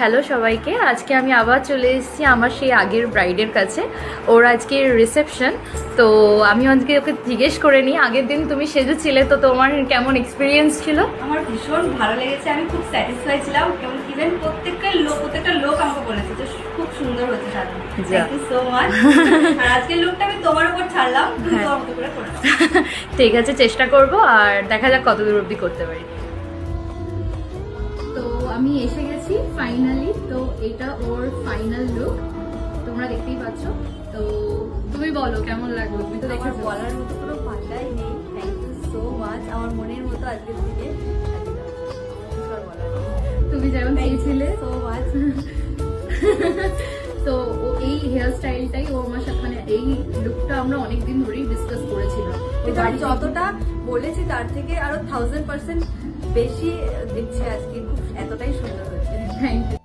Hello সবাইকে, আজকে আমি আবার চলে এসেছি আমার সেই আগের ব্রাইডের কাছে। ওর আজকে রিসেপশন, তো আমি আজকে ওকে জিজ্ঞেস করে নিই আগের দিন তুমি সেজেছিলে, তো তোমার কেমন এক্সপিরিয়েন্স ছিল? আমার ভীষণ ভালো লেগেছে, আমি খুব স্যাটিসফাই ছিলাম এবং ইভেন প্রত্যেকটা লোক আমাকে বলেছে যে খুব সুন্দর হয়েছে সাজানো। Thank you so much. আর আজকের লুকটা আমি তোমার উপর ছাড়লাম, তুমি তোমার মতো করে করো। ঠিক আছে, চেষ্টা করব, আর দেখা যাক কতদূর অবধি করতে পারি। তো আমি এসে গেছি ফাইনালি, তো এটা ওর ফাইনাল লুক, তোমরা দেখতেই পাচ্ছ। তো তুমি বলো কেমন লাগলো, তুমি তো আমার দেখেছো। বলার মতো কোনো ভাষাই নেই। Thank you so much. আমার মনের মতো আজকের দিনে তুমি যেমন চেয়েছিলে সো মাচ। তো ও এই হেয়ার স্টাইলটাই ও আমার সাথে, মানে এই লুকটা আমরা অনেকদিন ধরেই ডিসকাস করেছিলাম। এটা আমি যতটা বলেছি তার থেকে আরো 1000% বেশি দিচ্ছে আজকে, খুব এতটাই সুন্দর হয়েছে। Thank you.